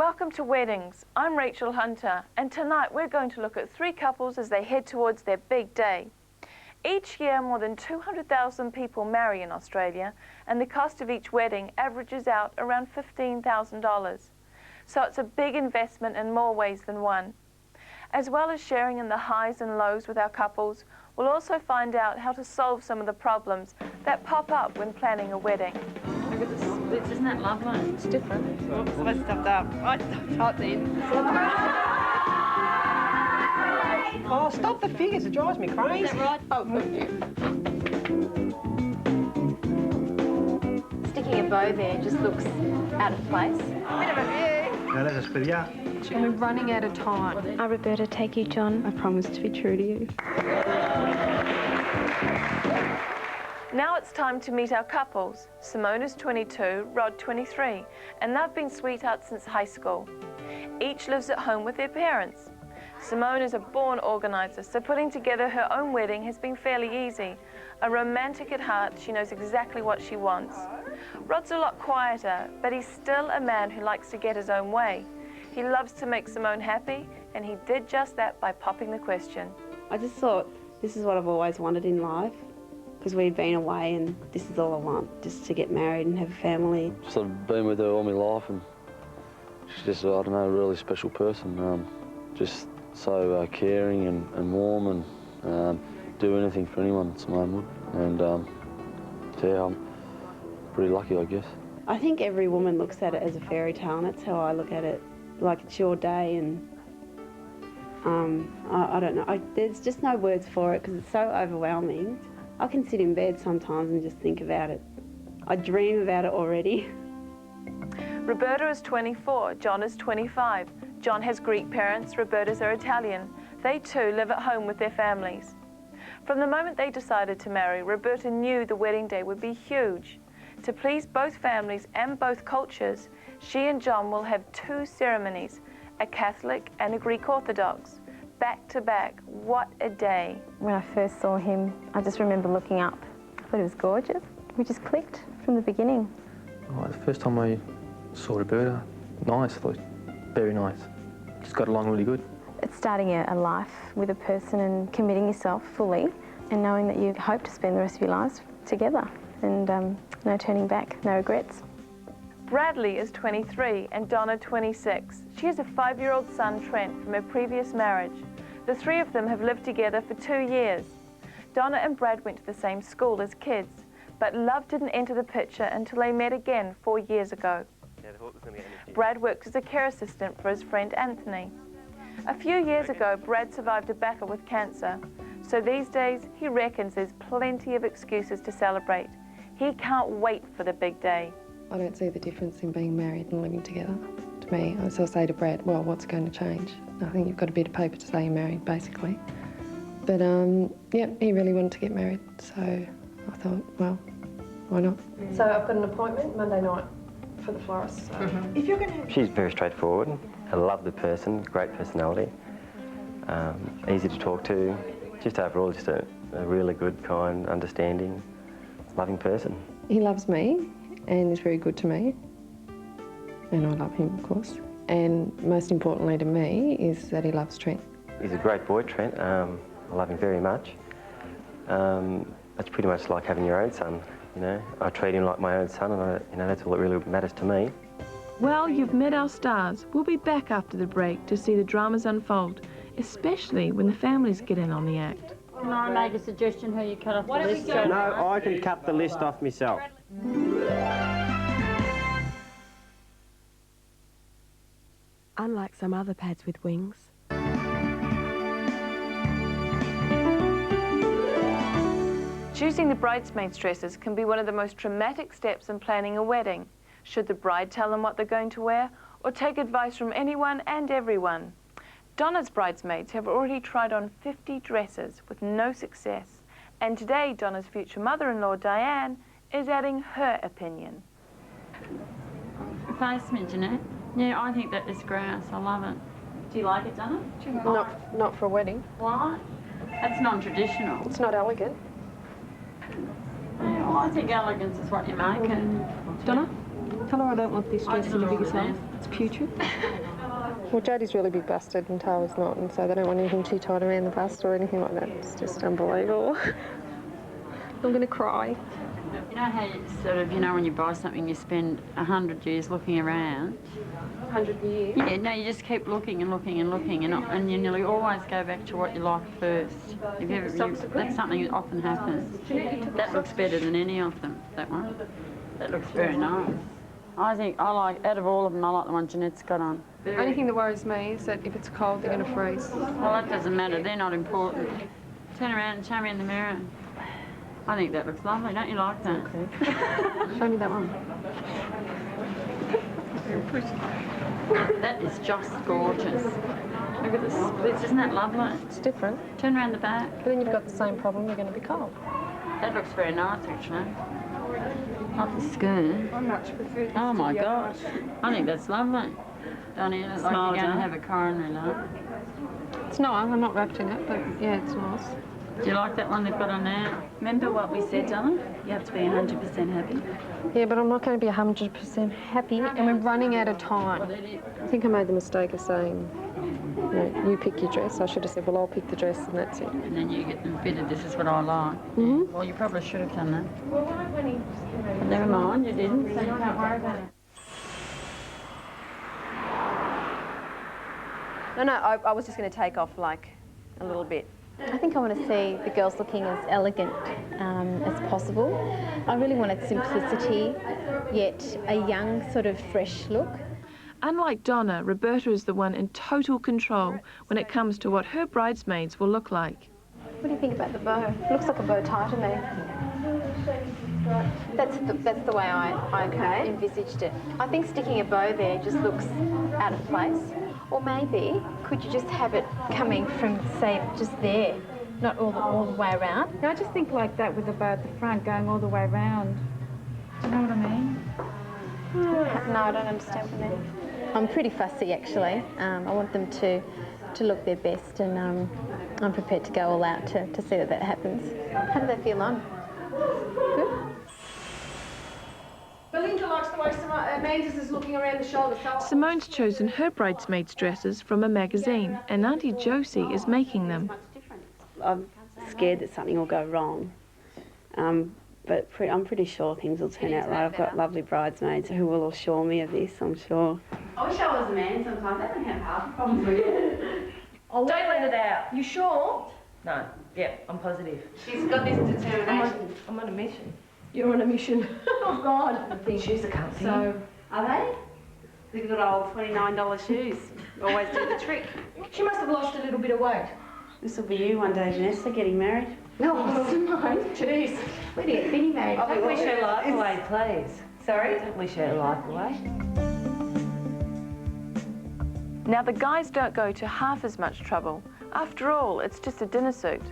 Welcome to Weddings. I'm Rachel Hunter, and tonight we're going to look at 3 couples as they head towards their big day. Each year, more than 200,000 people marry in Australia, and the cost of each wedding averages out around $15,000. So it's a big investment in more ways than one. As well as sharing in the highs and lows with our couples, we'll also find out how to solve some of the problems that pop up when planning a wedding. Look at this. Isn't that lovely? It's different. Oops, I stuffed up. I stuffed up then. Oh, stop the figures. It drives me crazy. Is that right? Oh, thank you. Sticking a bow there just looks out of place. Bit of a view. We're running out of time. I, Roberta, take you, John. I promise to be true to you. Now it's time to meet our couples. Simone is 22, Rod 23, and they've been sweethearts since high school. Each lives at home with their parents. Simone is a born organiser, so putting together her own wedding has been fairly easy. A romantic at heart, she knows exactly what she wants. Rod's a lot quieter, but he's still a man who likes to get his own way. He loves to make Simone happy, and he did just that by popping the question. I just thought this is what I've always wanted in life, because we'd been away and this is all I want, just to get married and have a family. Sort of been with her all my life, and she's just, I don't know, a really special person. Just so caring and warm, and do anything for anyone, Simone would. And yeah, I'm pretty lucky, I guess. I think every woman looks at it as a fairy tale, and that's how I look at it. Like it's your day, and I don't know. There's just no words for it because it's so overwhelming. I can sit in bed sometimes and just think about it. I dream about it already. Roberta is 24, John is 25. John has Greek parents, Roberta's are Italian. They too live at home with their families. From the moment they decided to marry, Roberta knew the wedding day would be huge. To please both families and both cultures, she and John will have 2 ceremonies, a Catholic and a Greek Orthodox. Back to back, what a day. When I first saw him, I just remember looking up. I thought he was gorgeous. We just clicked from the beginning. Oh, the first time I saw Roberta, nice, I thought, very nice. Just got along really good. It's starting a life with a person and committing yourself fully and knowing that you hope to spend the rest of your lives together and no turning back, no regrets. Bradley is 23 and Donna 26. She has a 5-year-old son, Trent, from her previous marriage. The 3 of them have lived together for 2 years. Donna and Brad went to the same school as kids, but love didn't enter the picture until they met again 4 years ago. Brad worked as a care assistant for his friend Anthony. A few years ago, Brad survived a battle with cancer, so these days he reckons there's plenty of excuses to celebrate. He can't wait for the big day. I don't see the difference in being married and living together. To me, I still say to Brad, well, what's going to change? I think you've got a bit of paper to say you're married, basically. But, yeah, he really wanted to get married, so I thought, well, why not? So I've got an appointment Monday night for the florist. So. If you're going to... She's very straightforward, a lovely person, great personality, easy to talk to, just overall just a really good, kind, understanding, loving person. He loves me and is very good to me, and I love him, of course. And most importantly to me is that he loves Trent. He's a great boy, Trent. I love him very much. It's pretty much like having your own son, you know. I treat him like my own son, and you know, that's all that really matters to me. Well, you've met our stars. We'll be back after the break to see the dramas unfold, especially when the families get in on the act. Can I make a suggestion how you cut off the list? No, I can cut the list off myself. Unlike some other pads with wings, Choosing the bridesmaids' dresses can be one of the most traumatic steps in planning a wedding. Should the bride tell them what they're going to wear, or take advice from anyone and everyone? Donna's bridesmaids have already tried on 50 dresses with no success, and today Donna's future mother-in-law, Diane, is adding her opinion. Replacement, Jeanette. Yeah, I think that is grass. I love it. Do you like it, Donna? Not for a wedding. Why? That's non-traditional. It's not elegant. Yeah, well, I think elegance is what you make it. Donna? Tell her I don't want this dress in a bigger size. It's putrid. Well, Jodie's really big busted and Tara's not, and so they don't want anything too tight around the bust or anything like that. It's just unbelievable. I'm going to cry. You know how you sort of, you know, when you buy something, you spend 100 years looking around? 100 years? Yeah, no, you just keep looking and looking and looking, and you nearly always go back to what you like first. That's something that often happens. That looks better than any of them, that one. That looks very nice. I think I like, out of all of them, I like the one Jeanette's got on. The only thing that worries me is that if it's cold, they're going to freeze. Well, that doesn't matter. They're not important. Turn around and show me in the mirror. I think that looks lovely. Don't you like that? Show me that one. That is just gorgeous. Look at the splits. Isn't that lovely? It's different. Turn around the back. But then you've got the same problem. You're going to be cold. That looks very nice, actually. Not the skirt. I much prefer this. Oh my gosh. I think that's lovely. Donnie, it looks like you're going to have a coronary line. It's nice. I'm not wrapped in it, but yeah, it's nice. Do you like that one they've got on now? Remember what we said, Donna? You have to be 100% happy. Yeah, but I'm not going to be 100% happy, and we're running out of time. I think I made the mistake of saying, you know, you pick your dress. I should have said, well, I'll pick the dress, and that's it. And then you get them fitted, this is what I like. Mm-hmm. Well, you probably should have done that. But never mind, you didn't, so you can't worry about it. No, I was just going to take off, like, a little bit. I think I want to see the girls looking as elegant as possible. I really wanted simplicity, yet a young, sort of fresh look. Unlike Donna, Roberta is the one in total control when it comes to what her bridesmaids will look like. What do you think about the bow? It looks like a bow tie to me. That's the way I envisaged it. I think sticking a bow there just looks out of place. Or maybe, could you just have it coming from, say, just there, not all the way around? I just think like that with the bow at the front going all the way around. Do you know what I mean? No, I don't understand what you mean. I'm pretty fussy, actually. I want them to look their best, and I'm prepared to go all out to see that happens. How do they feel on? Good? Belinda likes the way Amanda's is looking around the shoulder. Simone's chosen her bridesmaids' dresses from a magazine, and Auntie Josie is making them. I'm scared that something will go wrong, but I'm pretty sure things will turn out right. I've got lovely bridesmaids who will assure me of this, I'm sure. I wish I was a man sometimes. I don't have half the problems with you. Don't let it out. You sure? No. Yeah, I'm positive. She's got this determination. I'm on a mission. You're on a mission. Oh, God. I think shoes are comfy. So, are they? The good old $29 shoes always do the trick. She must have lost a little bit of weight. This will be you one day, Vanessa, getting married. No, Simone. Jeez. Where do you get Benny married? Don't wish her life away, please. Sorry? Don't wish her life away. Now, the guys don't go to half as much trouble. After all, it's just a dinner suit.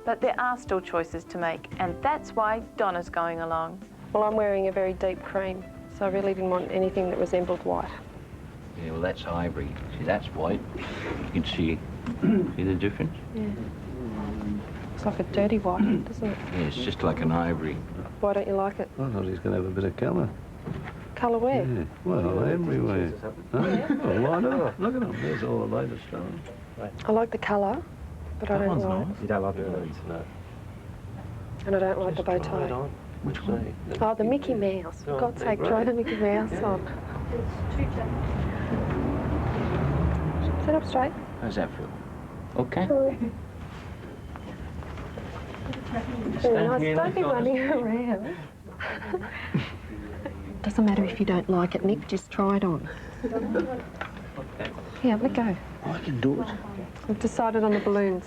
But there are still choices to make, and that's why Donna's going along. Well, I'm wearing a very deep cream, so I really didn't want anything that resembled white. Yeah, well, that's ivory. See, that's white. You can see the difference? Yeah. It's like a dirty white, doesn't it? Yeah, it's just like an ivory. Why don't you like it? I thought he's going to have a bit of colour. Colour where? Yeah, well, everywhere. Well, why not? Look at them, there's all the latest stuff. I like the colour, but I don't like... You don't like the balloons? No. And I don't like the bow tie. Which one? Oh, the Mickey Mouse. For God's sake, try the Mickey Mouse on. Sit up straight. How's that feel? Okay? Very nice. Don't be running around. Doesn't matter if you don't like it, Nick. Just try it on. Yeah, let go. I can do it. I've decided on the balloons.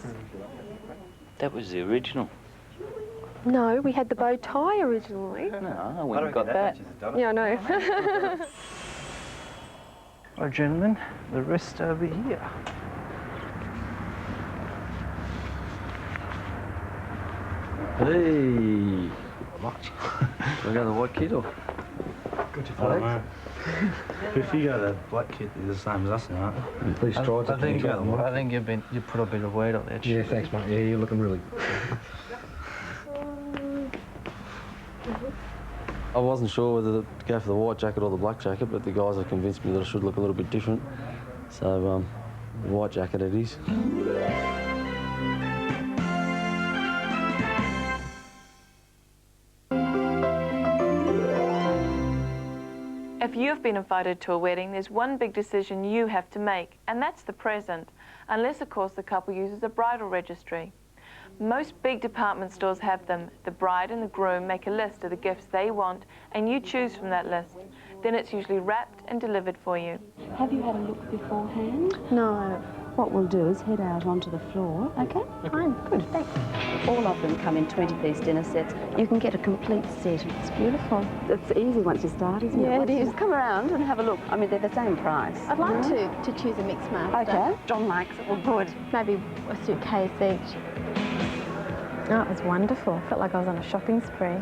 That was the original. No, we had the bow tie originally. No, I went and got that. Yeah, I know. Right, gentlemen, the rest over here. Hey! We got the white kit off. Good to follow. If you got a black kit, you're the same as us now, aren't you? Please try to think you put a bit of weight on there. Yeah, thanks, mate. Yeah, you're looking really good. I wasn't sure whether to go for the white jacket or the black jacket, but the guys have convinced me that I should look a little bit different. So, white jacket it is. If you've been invited to a wedding, there's one big decision you have to make, and that's the present, unless, of course, the couple uses a bridal registry. Most big department stores have them. The bride and the groom make a list of the gifts they want, and you choose from that list. Then it's usually wrapped and delivered for you. Have you had a look beforehand? No. What we'll do is head out onto the floor. Okay? Fine. Good, thanks. All of them come in 20-piece dinner sets. You can get a complete set. It's beautiful. It's easy once you start, isn't it? Yeah, Once it you is. just come around and have a look. I mean, they're the same price. I'd like to choose a mixed master. Okay. John likes it. Well, good. Maybe a suitcase each. Oh, it was wonderful. Felt like I was on a shopping spree.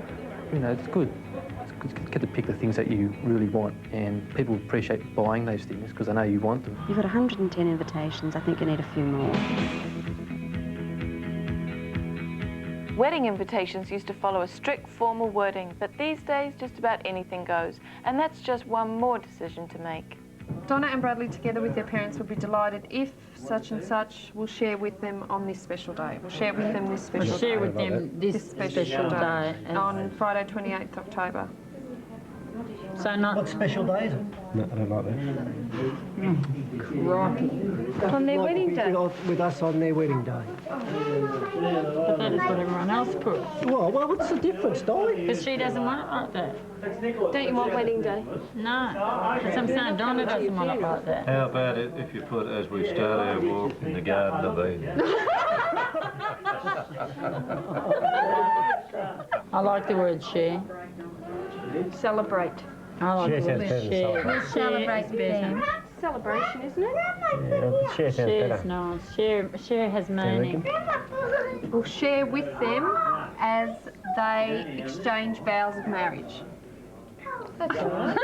You know, it's good. It's good to get to pick the things that you really want, and people appreciate buying those things because they know you want them. You've got 110 invitations. I think you need a few more. Wedding invitations used to follow a strict formal wording, but these days just about anything goes, and that's just one more decision to make. Donna and Bradley, together with their parents, would be delighted if such and such will share with them on this special day. We'll share with them this special day. We'll share with them this special day. On Friday, 28th October. So not... What special day is it? No, I don't like that. Crikey. On their wedding day? With us on their wedding day. But that is what everyone else puts. Well, what's the difference, Dolly? Because she doesn't want it like that. Don't you want wedding day? No. That's what I'm saying. Donna doesn't want it like that. How about it if you put, as we start our walk in the Garden of Eden? I like the word share. Celebrate. I like the word share. We'll celebrate with them. Celebration, isn't it? Yeah, share sounds better. Share's nice. Share has meaning. We'll share with them as they exchange vows of marriage. That's all right.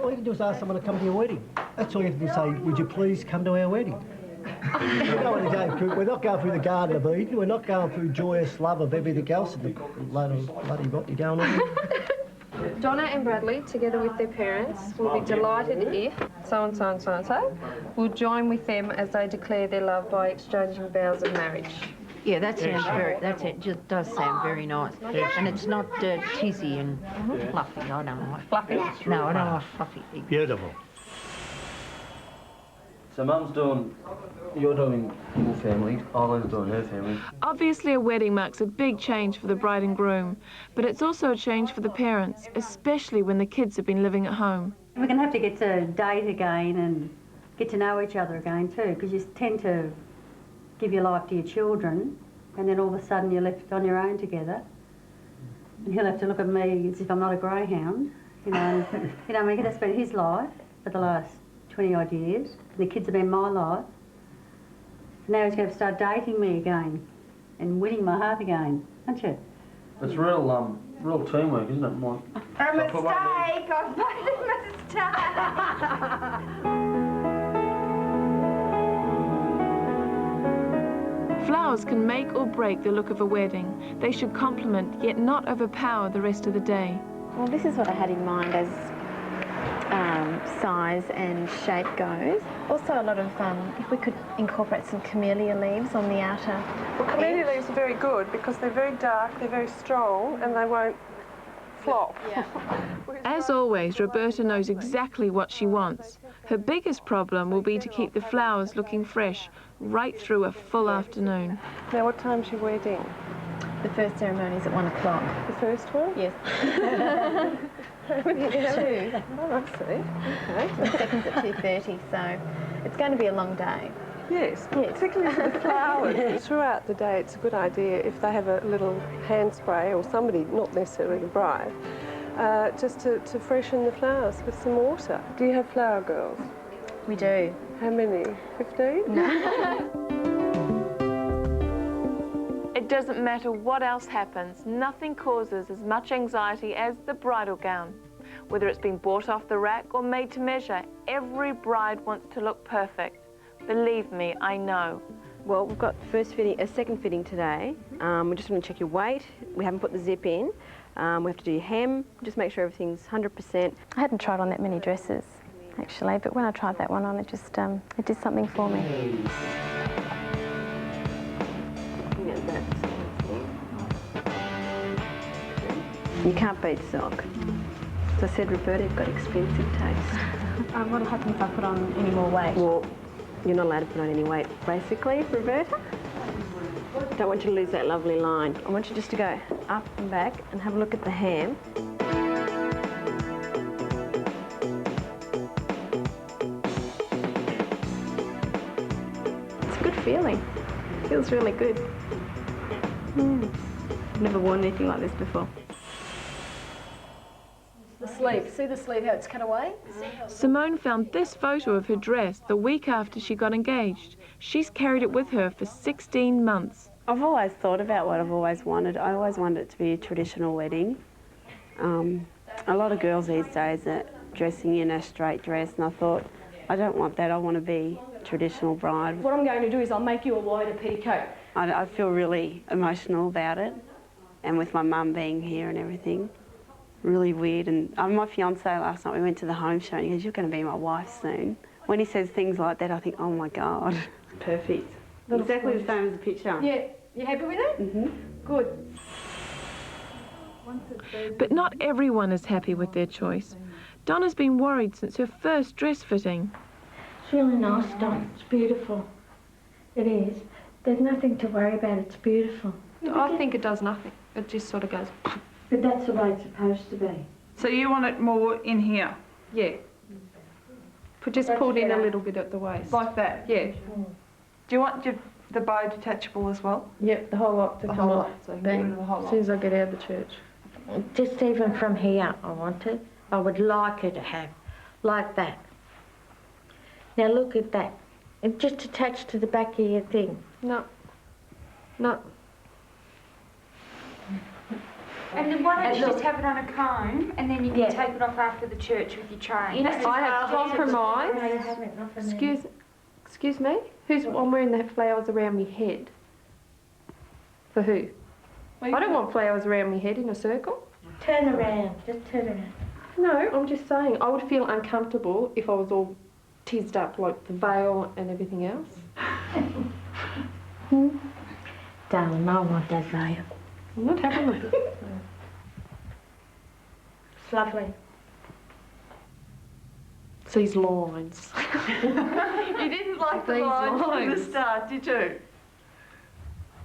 All you can do is ask someone to come to your wedding. That's all you have to do, say, would you please come to our wedding? We're not going through the Garden of Eden. We're not going through joyous love of everything else and the bloody what you're going on. Donna and Bradley, together with their parents, will be delighted if so-and-so and so-and-so will join with them as they declare their love by exchanging vows of marriage. Yeah, that sounds just does sound very nice. And it's not cheesy and fluffy. I don't like fluffy. No, I don't like fluffy. Beautiful. So Mum's doing, you're doing your family, Eileen's doing her family. Obviously a wedding marks a big change for the bride and groom, but it's also a change for the parents, especially when the kids have been living at home. We're going to have to get to date again and get to know each other again too, because you tend to give your life to your children and then all of a sudden you're left on your own together. And he'll have to look at me as if I'm not a greyhound, you know. I mean, that's been his life for the last 20-odd years. The kids have been my life. Now he's going to start dating me again and winning my heart again, aren't you? It's real teamwork, isn't it, Mike? A mistake! I've made a mistake! Flowers can make or break the look of a wedding. They should complement, yet not overpower the rest of the day. Well, this is what I had in mind as size and shape goes. Also a lot of, if we could incorporate some camellia leaves on the outer. Well, camellia leaves are very good because they're very dark, they're very strong, and they won't flop. Yeah. As always, Roberta knows exactly what she wants. Her biggest problem will be to keep the flowers looking fresh right through a full afternoon. Now, what time's your wedding? The first ceremony is at 1 o'clock. The first one? Yes. How many hours? 2. Oh, I see. Okay. The second's at 2:30, so it's going to be a long day. Yes, particularly for the flowers. Throughout the day, it's a good idea if they have a little hand spray or somebody, not necessarily the bride, just to freshen the flowers with some water. Do you have flower girls? We do. How many? 15? No. It doesn't matter what else happens, nothing causes as much anxiety as the bridal gown. Whether it's been bought off the rack or made to measure, every bride wants to look perfect. Believe me, I know. Well, we've got a second fitting today. We're just going to check your weight. We haven't put the zip in. We have to do your hem, just make sure everything's 100%. I hadn't tried on that many dresses, actually, but when I tried that one on, it just it did something for me. You can't beat silk. As I said, Roberta, you've got expensive taste. What'll happen if I put on any more weight? Well, you're not allowed to put on any weight, basically, Roberta. Don't want you to lose that lovely line. I want you just to go up and back and have a look at the hem. It's a good feeling. It feels really good. I've never worn anything like this before. The sleeve. See the sleeve, how it's cut away? Simone found this photo of her dress the week after she got engaged. She's carried it with her for 16 months. I've always thought about what I've always wanted. I always wanted it to be a traditional wedding. A lot of girls these days are dressing in a straight dress, and I thought, I don't want that. I want to be a traditional bride. What I'm going to do is I'll make you a wider petticoat. I feel really emotional about it, and with my mum being here and everything, really weird. And my fiancé last night, we went to the home show, and he goes, "You're going to be my wife soon." When he says things like that, I think, oh my God. Perfect. Exactly the same as the picture. Yeah. You happy with it? Mm-hmm. Good. But not everyone is happy with their choice. Donna's been worried since her first dress fitting. It's really nice, Donna. It's beautiful. It is. There's nothing to worry about. It's beautiful. I think it does nothing. It just sort of goes... But that's the way it's supposed to be. So you want it more in here? Yeah. Just pulled in a little bit at the waist. Like that? Yeah. Do you want the bow detachable as well? Yep, the whole lot to The come whole off. lot, so you Bang. can do the whole As lot. soon as I get out of the church. Just even from here, I want it. I would like her to have, like that. Now look at that. It's just attached to the back of your thing. No. No. And then why don't you look. just have it on a comb, and then you can Yeah. take it off after the church with your train? You know, I have compromised. No, you haven't, not for me. Excuse me? I'm wearing the flowers around my head. For who? I don't want flowers around my head in a circle. Turn around, just turn around. No, I'm just saying, I would feel uncomfortable if I was all tizzed up like the veil and everything else. Darling, I want that veil. I'm not having with it. It's lovely. It's these lines. You didn't like the These lines from the lines. start, did you?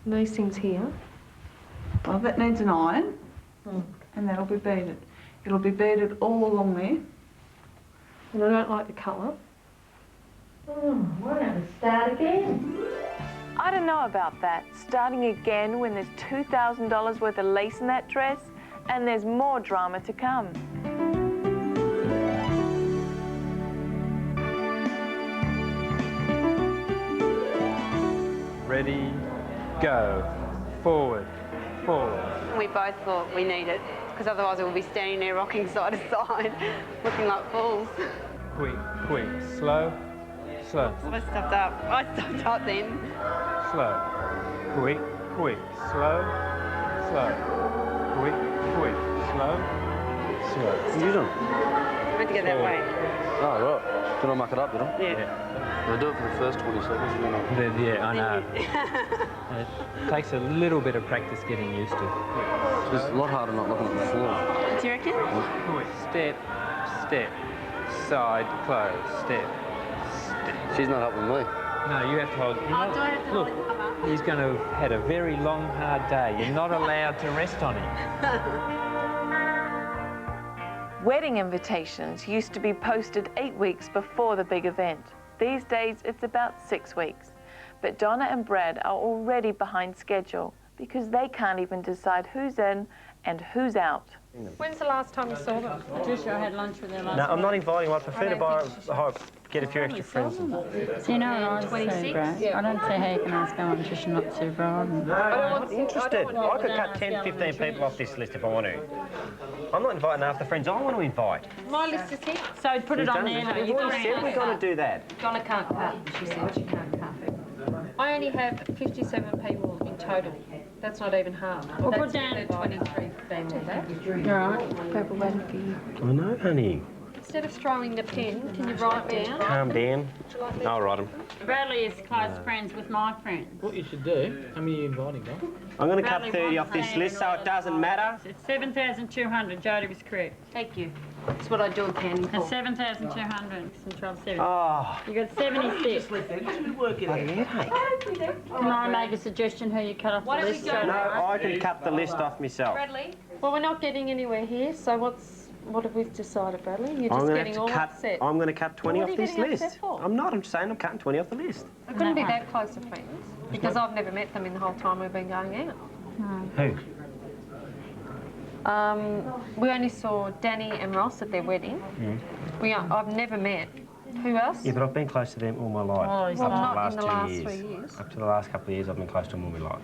And these things here. Well, that needs an iron, and that'll be beaded. It'll be beaded all along there. And I don't like the colour. Why don't we start again? I don't know about that. Starting again when there's $2,000 worth of lace in that dress, and there's more drama to come. Ready, go. Forward, forward. We both thought we need it, because otherwise we'll be standing there rocking side to side, looking like fools. Quick, quick. Slow, slow, I stopped up then. slow. Quick, quick. Slow, slow. Quick, quick. Slow, slow. What are you doing? Meant to get that way. Oh, right. Did I muck it up, did I? Yeah. They do it for the first 20 seconds, and then I... Yeah, I know. It takes a little bit of practice getting used to. It's a lot harder not looking at the floor. Do you reckon? Quick. Step, step. Side, close. Step, step. She's not helping me. No, you have to hold. Do I have to Look, hold it up? he's going to have had a very long, hard day. You're not allowed to rest on him. Wedding invitations used to be posted 8 weeks before the big event. These days, it's about 6 weeks. But Donna and Brad are already behind schedule because they can't even decide who's in and who's out. When's the last time you saw them? Patricia, I had lunch with her last No, I'm not week. inviting them. I prefer to get a few extra friends. So you know what I say, Brad? I don't see how you can ask our Patricia not to, Brad. No, I'm not interested. I could cut 10, 15 people off this list if I want to. I'm not inviting half the friends I want to invite. My list is here. So put it on there. We've already said we're going to do that. Donna can't cut. She said she can't cut. I only have 57 people in total. That's not even half. Well, That's put down 23 families. All right. People waiting for you. I know, honey. Instead of throwing the pen, can you write down? Calm down. I'll write them. Bradley is close friends with my friends. What you should do, how many are you inviting, Don? I'm going to cut Bradley 30 wants off this to list so it doesn't matter. It's 7,200. Jodie was correct. Thank you. That's what I do accounting for. It's 7,200. Control 7. Oh. You got 76. Can I make a suggestion who you cut off the list? No, I can cut the list off myself. Bradley? Well, we're not getting anywhere here, so what have we decided, Bradley? You're just getting all upset. I'm going to cut 20 What are off you this getting list. upset for? I'm not. I'm just saying I'm cutting 20 off the list. We couldn't be that close to friends, because I've never met them in the whole time we've been going out. Who? We only saw Danny and Ross at their wedding. I've never met. Who else? Yeah, but I've been close to them all my life. Well, not up in to the the last last 2 3 years. years. Up to the last couple of years, I've been close to them all my life.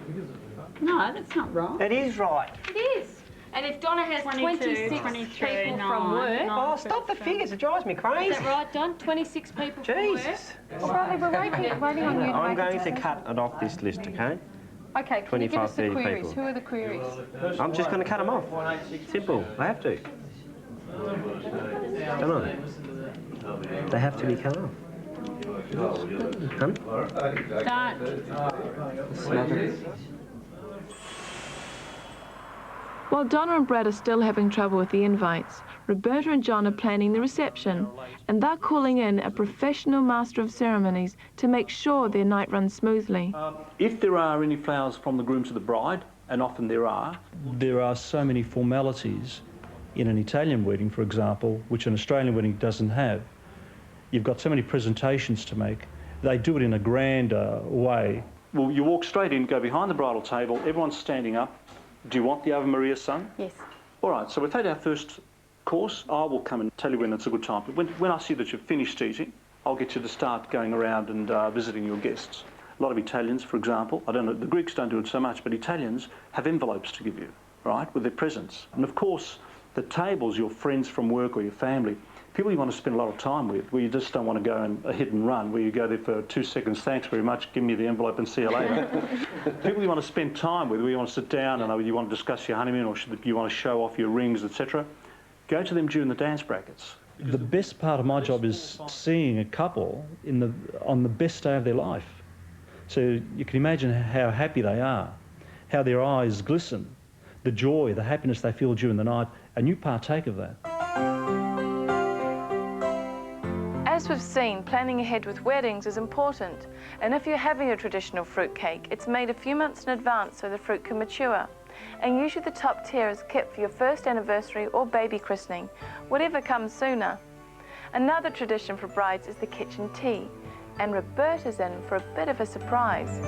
No, that's not right. It is right. It is. And if Donna has 22, 26 23, people 9, from work... 9, Oh, stop the figures. It drives me crazy. Is that right, Don? 26 people Jesus. from work? Bradley, we're waiting on you to I'm make a going to decision. cut it off this list, okay? Okay, can you give us the 25, 30 queries? people. Who are the queries? I'm just going to cut them off. Simple. I have to. Don't I? They have to be cut off. Hun? While Donna and Brad are still having trouble with the invites, Roberta and John are planning the reception, and they're calling in a professional master of ceremonies to make sure their night runs smoothly. If there are any flowers from the groom to the bride, and often there are so many formalities in an Italian wedding, for example, which an Australian wedding doesn't have. You've got so many presentations to make. They do it in a grander way. Well, you walk straight in, go behind the bridal table, everyone's standing up. Do you want the Ave Maria sung? Yes. All right, so we've had our first course. I will come and tell you when it's a good time. But when I see that you've finished eating, I'll get you to start going around and visiting your guests. A lot of Italians, for example, I don't know, the Greeks don't do it so much, but Italians have envelopes to give you, right, with their presents. And of course, the tables, your friends from work or your family, people you want to spend a lot of time with, where you just don't want to go and hit and run, where you go there for 2 seconds, thanks very much, give me the envelope and see you later. People you want to spend time with, where you want to sit down and you want to discuss your honeymoon or you want to show off your rings, etc., go to them during the dance brackets. The best part of my job is seeing a couple on the best day of their life. So you can imagine how happy they are, how their eyes glisten, the joy, the happiness they feel during the night, and you partake of that. As we've seen, planning ahead with weddings is important, and if you're having a traditional fruit cake, it's made a few months in advance so the fruit can mature. And usually the top tier is kept for your first anniversary or baby christening, whatever comes sooner. Another tradition for brides is the kitchen tea, and Roberta's in for a bit of a surprise.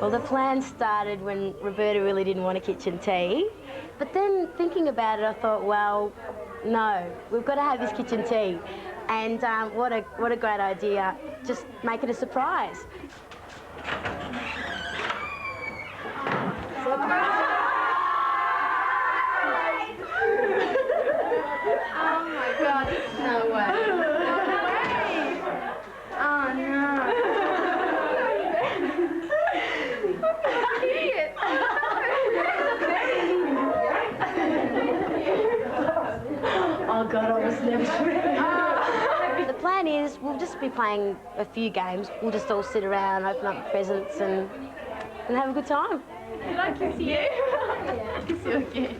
Well, the plan started when Roberta really didn't want a kitchen tea. But then thinking about it, I thought, well, no, we've got to have this kitchen tea. And what a great idea. Just make it a surprise. Oh my God, no way. Oh no. Oh God, I was nervous. The plan is we'll just be playing a few games. We'll just all sit around, open up presents and have a good time. Can I kiss you? Kiss you again.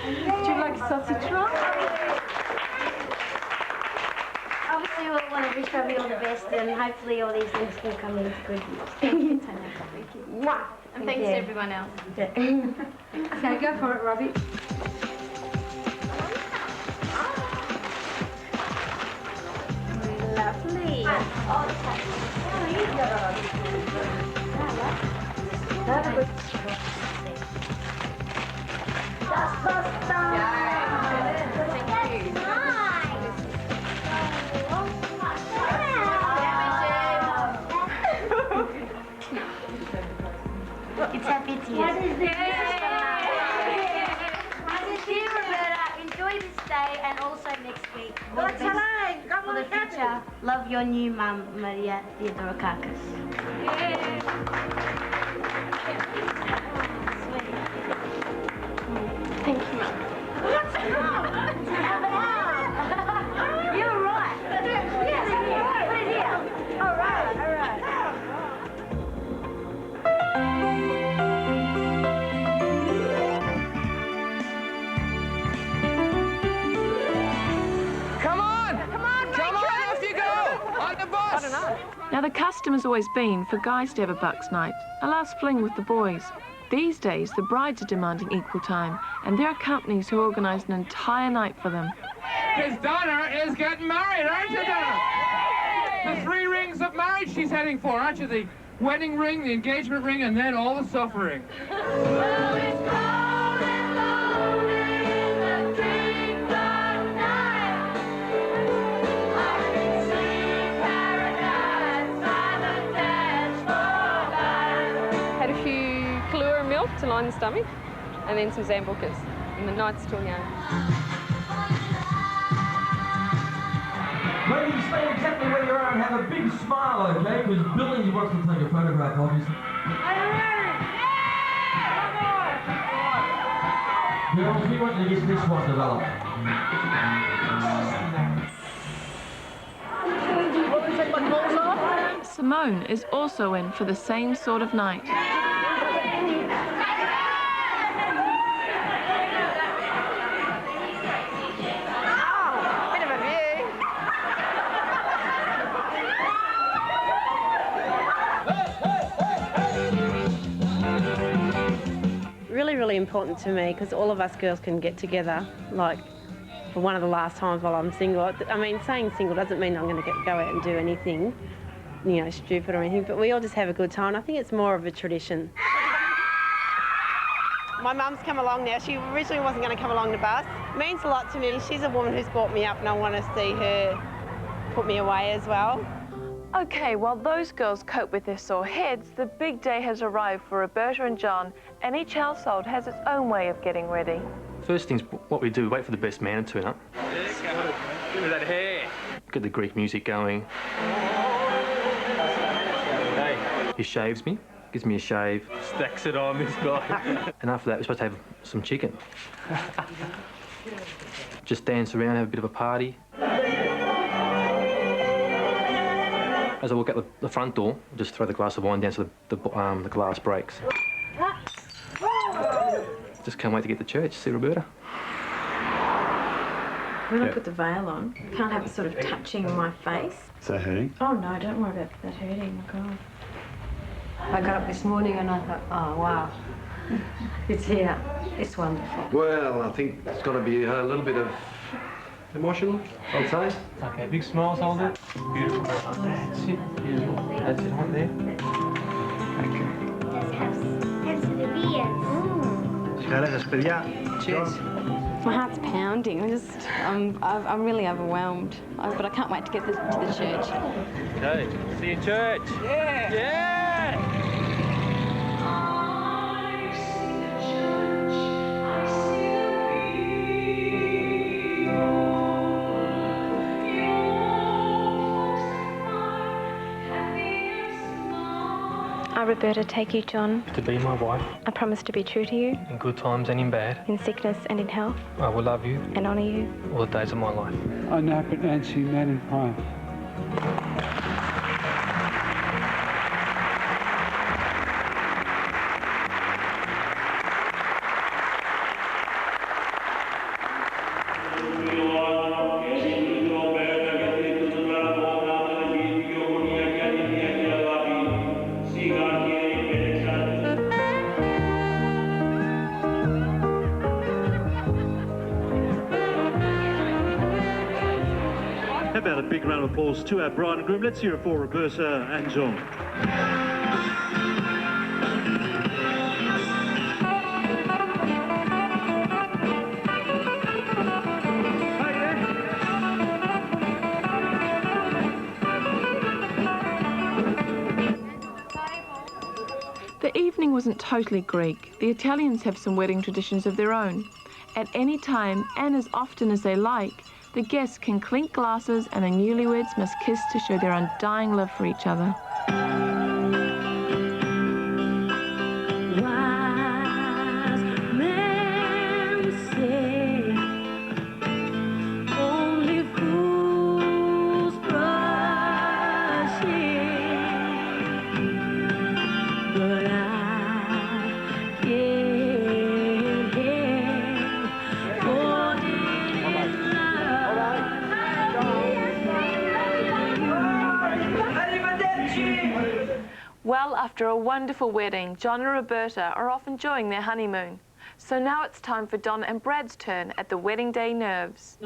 Would you like a sausage roll? Obviously, we want to wish Robbie all the best, and hopefully all these things can come into good use. Thank you, Tanya. Thank you. Mwah. And thanks to everyone else. Okay, go for it, Robbie. Lovely. Have a good It's happy tears. What is this? Dear Roberta, enjoy this day And also next week, for the future, love your new mum, Maria Theodorakakis. Thank you, Mum. You're right. Yes, put it here. All right, all right. Come on, off you go! On the bus! I don't know. Now, the custom has always been for guys to have a bucks night, a last fling with the boys. These days, the brides are demanding equal time, and there are companies who organise an entire night for them. Because Donna is getting married, aren't you, Donna? The 3 rings of marriage she's heading for, aren't you? The wedding ring, the engagement ring, and then all the suffering. To line the stomach, and then some Zambucas, and the night's still young. Ladies, stay exactly where you are and have a big smile, okay? Because Billy wants to take a photograph, obviously. Girls, we want to get this one developed. Simone is also in for the same sort of night. Really important to me because all of us girls can get together, like for one of the last times while I'm single. I mean, saying single doesn't mean I'm going to go out and do anything, you know, stupid or anything, but we all just have a good time. I think it's more of a tradition. My mum's come along now. She originally wasn't going to come along the bus. It means a lot to me. She's a woman who's brought me up and I want to see her put me away as well. Okay, while those girls cope with their sore heads, the big day has arrived for Roberta and John, and each household has its own way of getting ready. First things, what we do, we wait for the best man to turn up. Give me that hair. Get the Greek music going. Hey. He shaves me, gives me a shave. Stacks it on, this guy. And after that, we're supposed to have some chicken. Just dance around, have a bit of a party. As I walk out the front door, just throw the glass of wine down so the glass breaks. Just can't wait to get to church, see Roberta. When I put the veil on, I can't have it sort of touching my face. Is that hurting? Oh no, don't worry about that hurting, my God. I got up this morning and I thought, oh wow, it's here, it's wonderful. Well, I think it's got to be a little bit of emotional, I'll say. Okay, big smiles, hold it. Beautiful. That's it, beautiful. That's it, right there. Okay. Cheers. My heart's pounding. I'm really overwhelmed. But I can't wait to get to the church. Okay, see you in church. Yeah! Yeah! I, Roberta, take you, John. To be my wife. I promise to be true to you. In good times and in bad. In sickness and in health. I will love you. And honour you. All the days of my life. I know, but Nancy, man in prime. How about a big round of applause to our bride and groom? Let's hear it for Roberta and John. The evening wasn't totally Greek. The Italians have some wedding traditions of their own. At any time and as often as they like, the guests can clink glasses and the newlyweds must kiss to show their undying love for each other. Well, after a wonderful wedding, John and Roberta are off enjoying their honeymoon. So now it's time for Donna and Brad's turn at the wedding day nerves.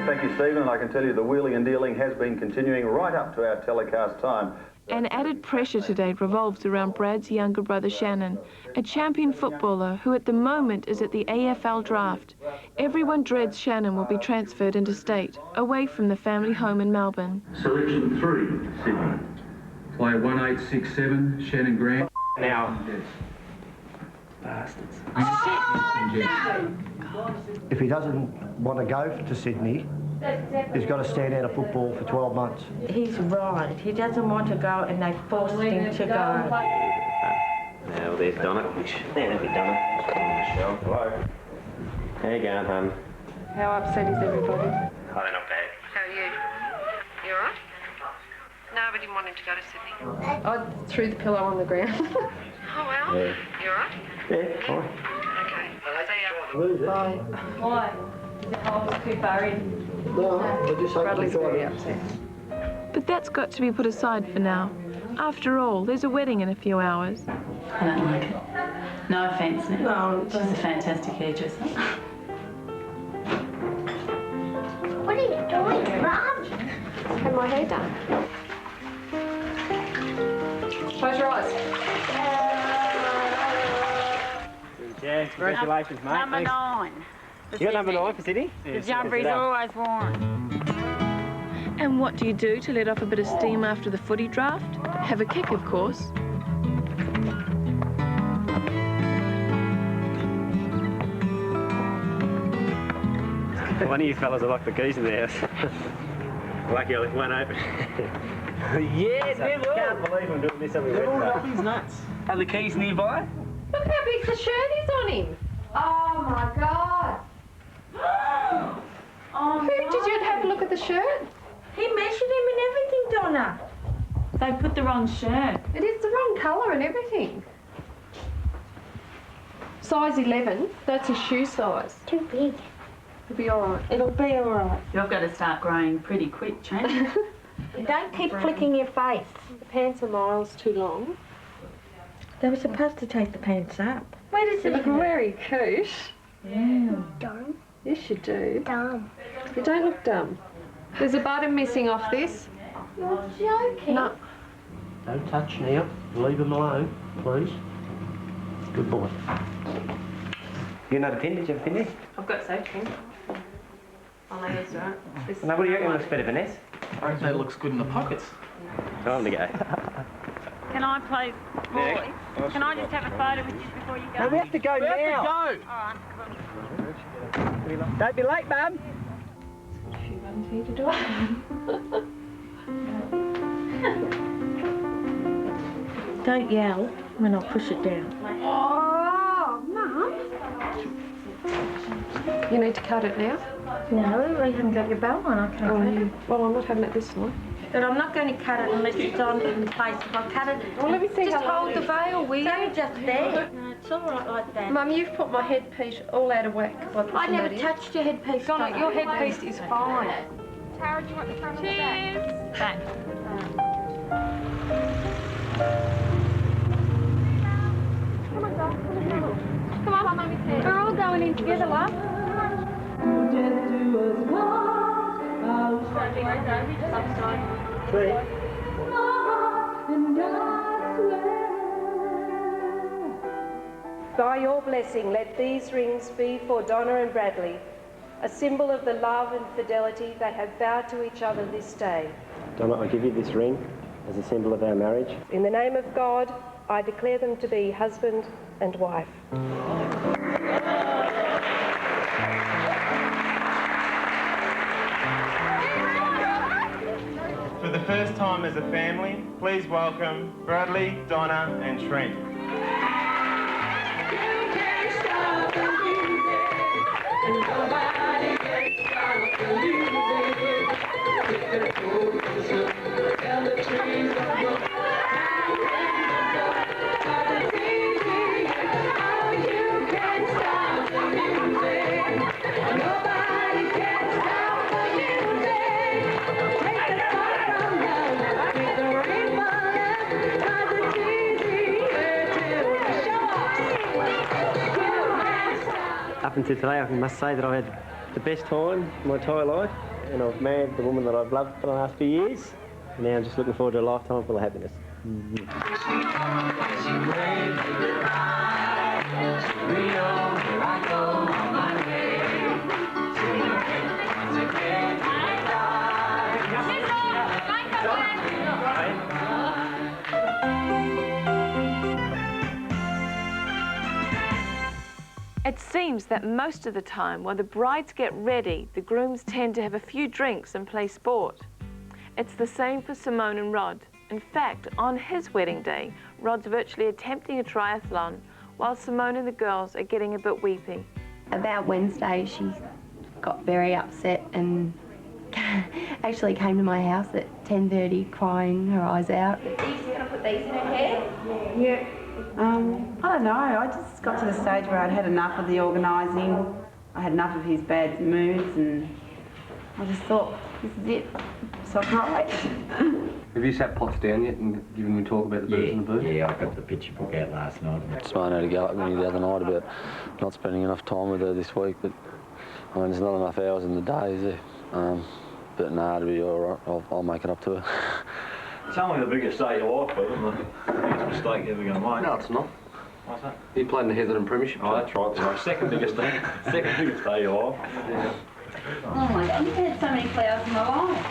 Thank you, Stephen, and I can tell you the wheeling and dealing has been continuing right up to our telecast time. An added pressure today revolves around Brad's younger brother Shannon, a champion footballer who at the moment is at the AFL draft. Everyone dreads Shannon will be transferred interstate, away from the family home in Melbourne. Selection 3, Sydney. Player 1867, Shannon Grant. Now. Bastards. If he doesn't want to go to Sydney, he's got to stand out of football for 12 months. He's right. He doesn't want to go and they forced him to go. Now there's Donna. There's Donna. Hello. How you going, hon? How upset is everybody? Oh, they're not bad. How are you? You all right? No, we didn't want him to go to Sydney. I threw the pillow on the ground. Oh, well. Yeah. You all right? Yeah, fine. Okay. See ya. Bye. Why? Is the hole too far in? No, I just Bradley's very upset. But that's got to be put aside for now. After all, there's a wedding in a few hours. I don't like it. No offence, Nick. No. She's a fantastic hairdresser. What are you doing, Rob? Have my hair done. Close your eyes. Yeah, congratulations, mate. Number Thanks. 9. You got number 9 for Sydney? The jumper is always worn. And what do you do to let off a bit of steam after the footy draft? Have a kick, of course. One of you fellas will lock the keys in the house. Lucky I left one open. Yeah, never. I can't believe I'm doing this every week. He's nuts. Have the keys nearby? Look how big the shirt is on him. Oh, my God. Oh, Who did you have a look at the shirt? He measured him and everything, Donna. They put the wrong shirt. It is the wrong colour and everything. Size 11. That's his shoe size. Too big. It'll be all right. It'll be all right. You've got to start growing pretty quick, Chan. Don't keep flicking your face. The pants are miles too long. They were supposed to take the pants up. Where does You it look very cute. Yeah. Dumb. Yes, you do. Dumb. You don't look dumb. There's a button missing off this. You're joking. No. Don't touch now. Leave him alone, please. Good boy. You know the pin? Did you have a pin there? I've got so pin. Oh, no, that's all right. This No, what do you reckon looks better, Vanessa? I reckon that looks good in the pockets. Time to go. Can I play boy? Can I just have a photo with you before you go? No, we have to go now. We have to All right. Don't be late, Mum. She runs here to do it. Don't yell when I push it down. Oh, Mum. You need to cut it now? No, you haven't got your belt on. I can't cut it. Well, I'm not having it this time. But I'm not going to cut it unless it's on in the place. If I cut it, Well, let me see just how hold long the veil, will you? It's only just there. No, it's all right like that. Mum, you've put my headpiece all out of whack by I pushing never that in. touched your headpiece. Donna, your headpiece is fine. Tara, do you want the front or the back? Back. Come on, Doc. Come on, Mummy's here. We're all going in together, love. By your blessing, let these rings be for Donna and Bradley, a symbol of the love and fidelity they have vowed to each other this day. Donna, I give you this ring as a symbol of our marriage. In the name of God, I declare them to be husband and wife. For the first time as a family, please welcome Bradley, Donna and Trent. Up until today, I must say that I've had the best time in my entire life, and I've married the woman that I've loved for the last few years, and now I'm just looking forward to a lifetime full of happiness. It seems that most of the time, while the brides get ready, the grooms tend to have a few drinks and play sport. It's the same for Simone and Rod. In fact, on his wedding day, Rod's virtually attempting a triathlon, while Simone and the girls are getting a bit weepy. About Wednesday, she got very upset and actually came to my house at 10:30 crying her eyes out. Are you going to put these in her hair? Yeah. I don't know, I just got to the stage where I'd had enough of the organising. I had enough of his bad moods, and I just thought, this is it. So I can't wait. Have you sat pots down yet and given me talk about the birds and the birds? Yeah, I got the picture book out last night. Simone had a go at me the other night about not spending enough time with her this week, but I mean, there's not enough hours in the day, is there? But nah, it'll be all right. I'll make it up to her. It's only the biggest day of your life, but the biggest mistake you're ever going to make. No, it's not. What's that? You played in the Heatherton Premiership. Oh, that's right. Sorry. Second biggest day of your life. Yeah. Oh my God, you've had so many flowers in my life.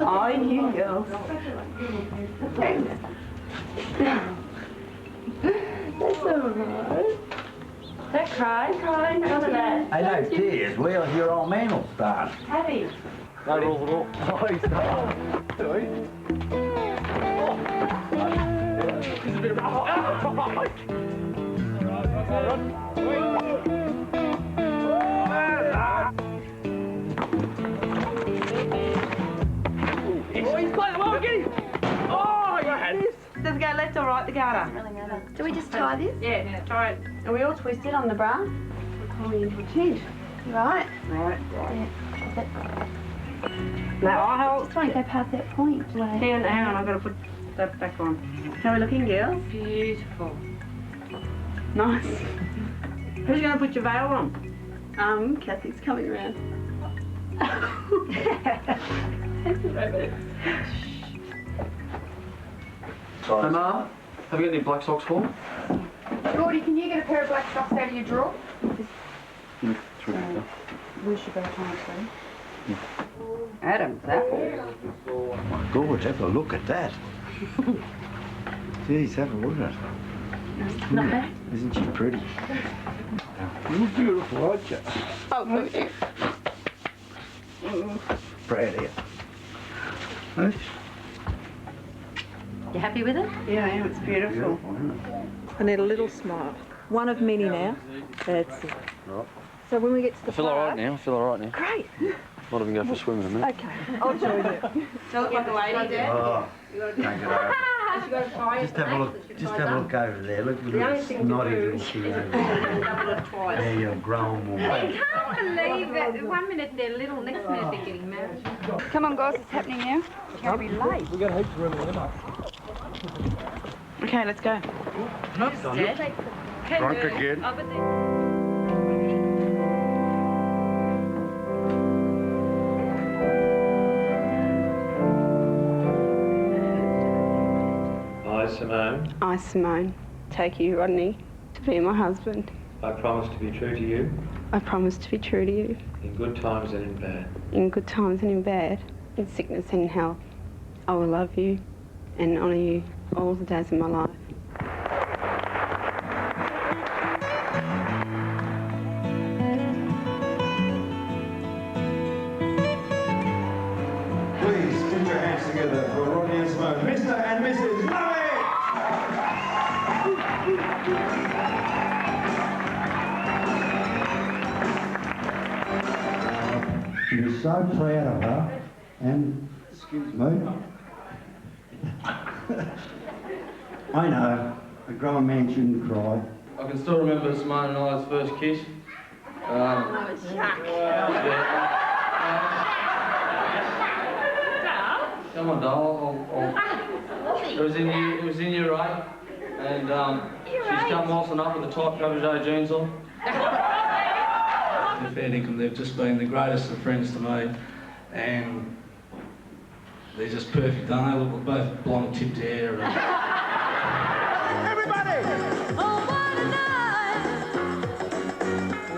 Oh, you girls. That's all right. Don't cry, none of that. Hey, no tears, Will. Your old man will start. Happy. No rules at all. Oh, he's not. It's a bit rough. Oh, he's playing the ball, get him! Oh, yes! Does it go left or right, the garter? Do we just tie this? Yeah, try it. Are we all twisted on the bra? We're coming into a tent. Right? Right. Yeah. Now, I hold. Just trying to go past that point. Hang on, I've got to put that back on. How are we looking, girls? Beautiful. Nice. Who's going to put your veil on? Kathy's coming around. Hey, Ma, have you got any black socks for me? Gordy, can you get a pair of black socks out of your drawer? We should go try and see. Adam's apple. Oh my God, have a look at that. Jeez, have a look at it. Not bad. Isn't she pretty? You're beautiful, aren't you? Oh, thank you. Proud of you. You happy with it? Yeah, I am. It's beautiful. I need a little smile. One of many now. That's it. Right. So when we get to the I feel all right now. Great. Might even go for a swim in a minute. Okay, I'll join you. Do you look like a lady, Dad? Oh, You got can't get over. Just have a look. Just have a look over there. Look at this snotty little thing over there. There you're grown woman. I can't believe it. 1 minute they're little, next minute they're getting married. Come on, guys, it's happening now. It's going to be late. We've got heaps of room in the night. Okay, let's go. Drunk again. I, Simone, I, Simone, take you, Rodney, to be my husband. I promise to be true to you I promise to be true to you in good times and in bad. in good times and in bad, in sickness and in health. I will love you and honour you all the days of my life. Please put your hands together for Rodney and Simone, Mr. and Mrs. Murray! She was so proud of her, and, excuse me, I know, a grown man shouldn't cry. I can still remember Simone and I's first kiss. Come on, doll. It was in year 8, and she's come waltzing up with the tight coverage jeans on. Fair dinkum, they've just been the greatest of friends to me, and they're just perfect, don't they? Look, we're both blonde tipped hair. Everybody! Oh, what a night!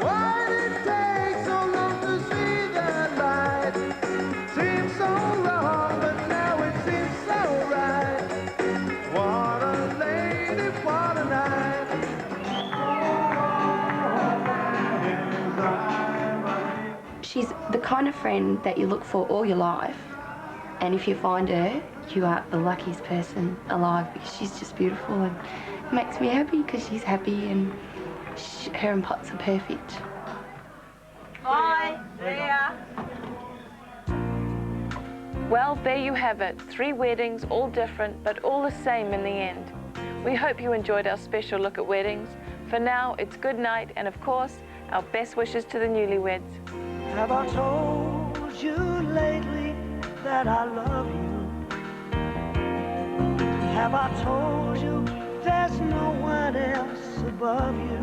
Why did it take so long to see that light? Seems so wrong, but now it seems so right. What a lady, what a night. She's the kind of friend that you look for all your life, and if you find her, you are the luckiest person alive because she's just beautiful and makes me happy because she's happy, and her and Potts are perfect. Bye. Yeah. Well, there you have it. 3 weddings, all different, but all the same in the end. We hope you enjoyed our special look at weddings. For now, it's good night, and of course, our best wishes to the newlyweds. Have I told you lately that I love you? Have I told you there's no one else above you?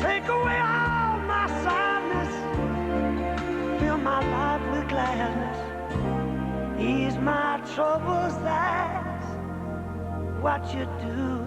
Take away all my sadness, fill my life with gladness, ease my troubles, that's what you do.